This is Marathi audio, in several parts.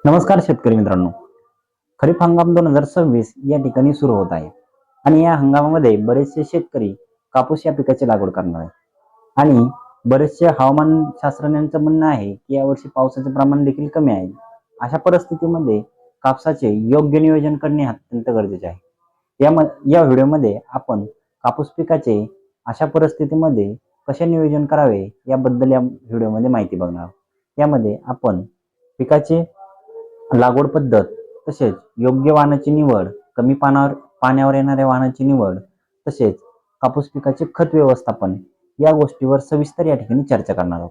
नमस्कार शेतकरी मित्रांनो. खरीप हंगाम 2026 या ठिकाणी सुरू होत आहे आणि या हंगामामध्ये बरेचसे शेतकरी कापूस या पिकाची लागवड करणार आहेत. आणि बरेचसे हवामान शास्त्रज्ञांचं म्हणणं आहे की यावर्षी पावसाचे प्रमाण देखील कमी आहे. अशा परिस्थितीमध्ये कापसाचे योग्य नियोजन करणे अत्यंत गरजेचे आहे. या व्हिडिओमध्ये आपण कापूस पिकाचे अशा परिस्थितीमध्ये कसे नियोजन करावे याबद्दल या व्हिडिओमध्ये माहिती बघणार आहोत. यामध्ये आपण पिकाचे लागवड पद्धत, तसेच योग्य वाहनाची निवड, कमी पाण्यावर येणाऱ्या वाहनाची निवड, तसेच कापूस पिकाचे खत व्यवस्थापन या गोष्टीवर सविस्तर या ठिकाणी चर्चा करणार आहोत.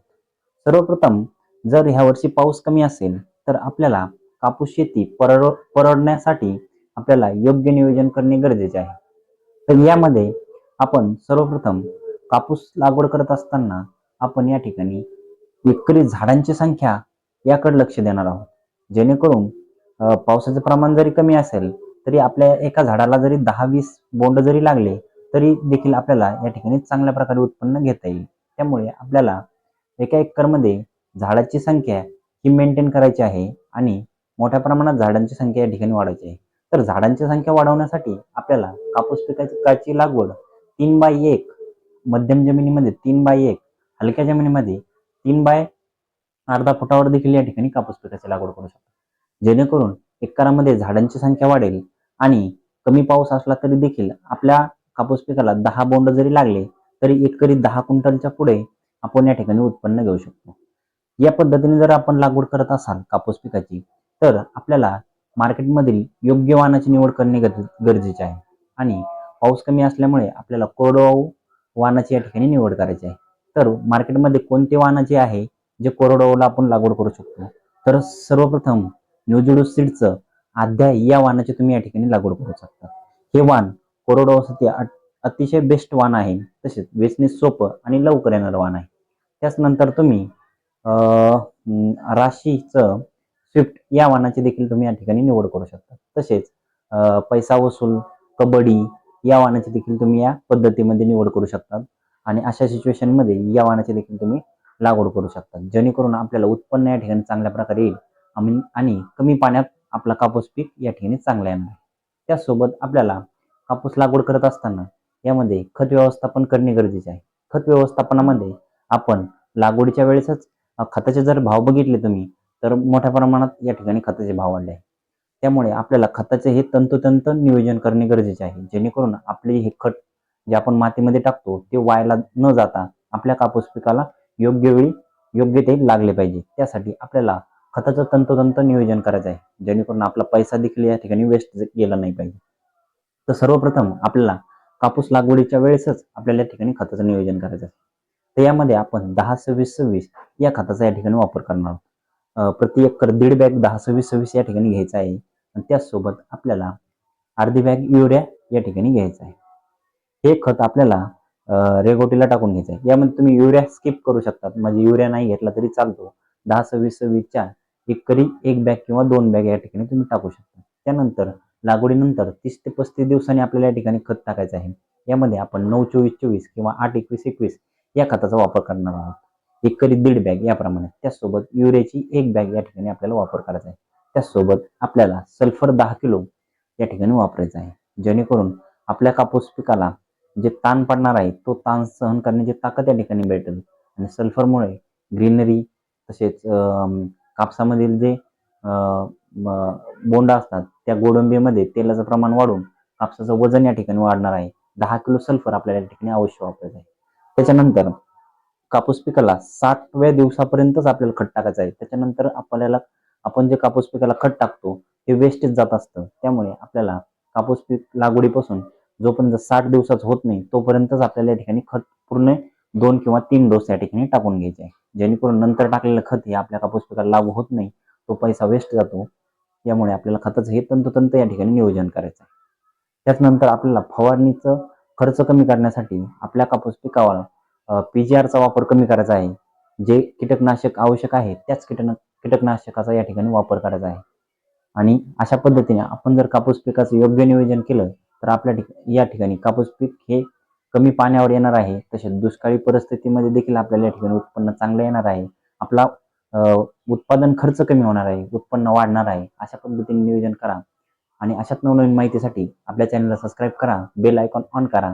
सर्वप्रथम, जर ह्या वर्षी पाऊस कमी असेल तर आपल्याला कापूस शेती परवडण्यासाठी आपल्याला योग्य नियोजन करणे गरजेचे आहे. तर यामध्ये आपण सर्वप्रथम कापूस लागवड करत असताना आपण या ठिकाणी एकरी झाडांची संख्या याकडे लक्ष देणार आहोत. जेणेकरून पावसाचे प्रमाण जरी कमी असेल तरी आपल्या एका झाडाला जरी 10-20 बोंड जरी लागले तरी देखील आपल्याला या ठिकाणी चांगल्या प्रकारे उत्पन्न घेता येईल. त्यामुळे आपल्याला एका एकरमध्ये झाडाची संख्या ही मेंटेन करायची आहे आणि मोठ्या प्रमाणात झाडांची संख्या या ठिकाणी वाढवायची आहे. तर झाडांची संख्या वाढवण्यासाठी आपल्याला कापूस पिकाची लागवड 3x1, मध्यम जमिनीमध्ये 3x1, हलक्या जमिनीमध्ये 3x अर्धा फुटावर देखील या ठिकाणी कापूस पिकाची लागवड करू शकतो. जेणेकरून एकरामध्ये झाडांची संख्या वाढेल आणि कमी पाऊस असला तरी देखील आपल्या कापूस पिकाला 10 बोंड जरी लागले तरी एकरी 10 क्विंटलच्या पुढे आपण या ठिकाणी उत्पन्न घेऊ शकतो. या पद्धतीने जर आपण लागवड करत असाल कापूस पिकाची तर आपल्याला मार्केटमधील योग्य वाहनाची निवड करणे गरजेचे आहे. आणि पाऊस कमी असल्यामुळे आपल्याला कोरडवाहू वाहनाची या ठिकाणी निवड करायची आहे. तर मार्केटमध्ये कोणते वाहनाचे आहे जे कोरडवाहूला आपण लागवड करू शकतो? तर सर्वप्रथम न्यूजिडो सीडचं अध्याय या वाहनाची तुम्ही या ठिकाणी लागवड करू शकता. हे वाहन कोरडवाहूसाठी अतिशय बेस्ट वाहन आहे. तसेच वेचणे सोपं आणि लवकर येणारं वाहन आहे. त्याचनंतर तुम्ही राशीचं स्विफ्ट या वाहनाची देखील तुम्ही या ठिकाणी निवड करू शकता. तसेच पैसा वसूल कबड्डी या वाहनाची देखील तुम्ही या पद्धतीमध्ये निवड करू शकता. आणि अशा सिच्युएशनमध्ये या वाहनाची देखील तुम्ही लागवड करू शकता. जेणेकरून आपल्याला उत्पन्न या ठिकाणी चांगल्या प्रकारे येईल आणि कमी पाण्यात आपला कापूस पीक या ठिकाणी चांगला येणार. त्याचसोबत आपल्याला कापूस लागवड करत असताना यामध्ये खत व्यवस्थापन करणे गरजेचे आहे. खत व्यवस्थापनामध्ये आपण लागवडीच्या वेळेसच खताचे जर भाव बघितले तुम्ही तर मोठ्या प्रमाणात या ठिकाणी खताचे भाव वाढले आहे. त्यामुळे आपल्याला खताचे हे तंतोतंत नियोजन करणे गरजेचे आहे. जेणेकरून आपले हे खत जे आपण मातीमध्ये टाकतो ते वायाला न जाता आपल्या कापूस पिकाला योग्य वेळी योग्य ते लागले पाहिजे. त्यासाठी आपल्याला खताचं तंतोतंत नियोजन करायचं आहे. जेणेकरून आपला पैसा देखील या ठिकाणी वेस्ट गेला नाही पाहिजे. तर सर्वप्रथम आपल्याला कापूस लागवडीच्या वेळेसच आपल्याला या ठिकाणी खताचं नियोजन करायचं आहे. तर यामध्ये आपण 10-26-26 या खताचा या ठिकाणी वापर करणार आहोत. प्रति एकर 1.5 बॅग 10-26-26 या ठिकाणी घ्यायचा आहे. आणि त्याचसोबत आपल्याला अर्धी बॅग युरिया या ठिकाणी घ्यायचा आहे. हे खत आपल्याला रेगोटीला टाकून घ्यायचं आहे. यामध्ये तुम्ही युरिया स्किप करू शकतात, म्हणजे युरिया नाही घेतला तरी चालतो. 10-26-26च्या एकरी 1 बॅग किंवा 2 बॅग या ठिकाणी तुम्ही टाकू शकता. त्यानंतर लागवडीनंतर 30 ते 35 दिवसांनी आपल्याला या ठिकाणी खत टाकायचं आहे. यामध्ये आपण 9-24-24 किंवा 8-21-21 या खताचा वापर करणार आहोत. एकरी 1.5 बॅग याप्रमाणे. त्याचसोबत युरियाची 1 बॅग या ठिकाणी आपल्याला वापर करायचा आहे. त्याचसोबत आपल्याला सल्फर 10 किलो या ठिकाणी वापरायचा आहे. जेणेकरून आपल्या कापूस पिकाला जे ताण पडणार आहे तो ताण सहन करण्याची ताकद या ठिकाणी भेटेल. आणि सल्फरमुळे ग्रीनरी तसेच कापसामधील जे बोंड असतात त्या गोडंबीमध्ये तेलाचं प्रमाण वाढून कापसाचं वजन या ठिकाणी वाढणार आहे. 10 किलो सल्फर आपल्याला या ठिकाणी अवश्य वापरायचं आहे. त्याच्यानंतर कापूस पिकाला 60व्या दिवसापर्यंतच आपल्याला खत टाकायचं आहे. त्याच्यानंतर आपण जे कापूस पिकाला खत टाकतो ते वेस्टेज जात असतं. त्यामुळे आपल्याला कापूस पीक लागवडीपासून जोपर्यंत 60 दिवसाच होत नाही तोपर्यंतच आपल्याला या ठिकाणी खत पूर्ण 2 किंवा 3 डोस या ठिकाणी टाकून घ्यायचे आहे. जेणेकरून नंतर टाकलेलं खत हे आपल्या कापूस पिकाला लागू होत नाही, तो पैसा वेस्ट जातो. यामुळे आपल्याला खताचं हे तंतोतंत या ठिकाणी नियोजन करायचं आहे. त्याचनंतर आपल्याला फवारणीचं खर्च कमी करण्यासाठी आपल्या कापूस पिकावर PGRचा वापर कमी करायचा आहे. जे कीटकनाशक आवश्यक आहे त्याच कीटकनाशकाचा या ठिकाणी वापर करायचा आहे. आणि अशा पद्धतीने आपण जर कापूस पिकाचं योग्य नियोजन केलं तर आपल्या या ठिकाणी कापूस पीक हे कमी पाण्यावर येणार आहे. तसेच दुष्काळी परिस्थितीमध्ये देखील आपल्याला या ठिकाणी उत्पन्न चांगलं येणार आहे. आपला उत्पादन खर्च कमी होणार आहे, उत्पन्न वाढणार आहे, अशा पद्धतीने नियोजन करा. आणि अशाच नवनवीन माहितीसाठी आपल्या चॅनलला सबस्क्राईब करा, बेल आयकॉन ऑन करा,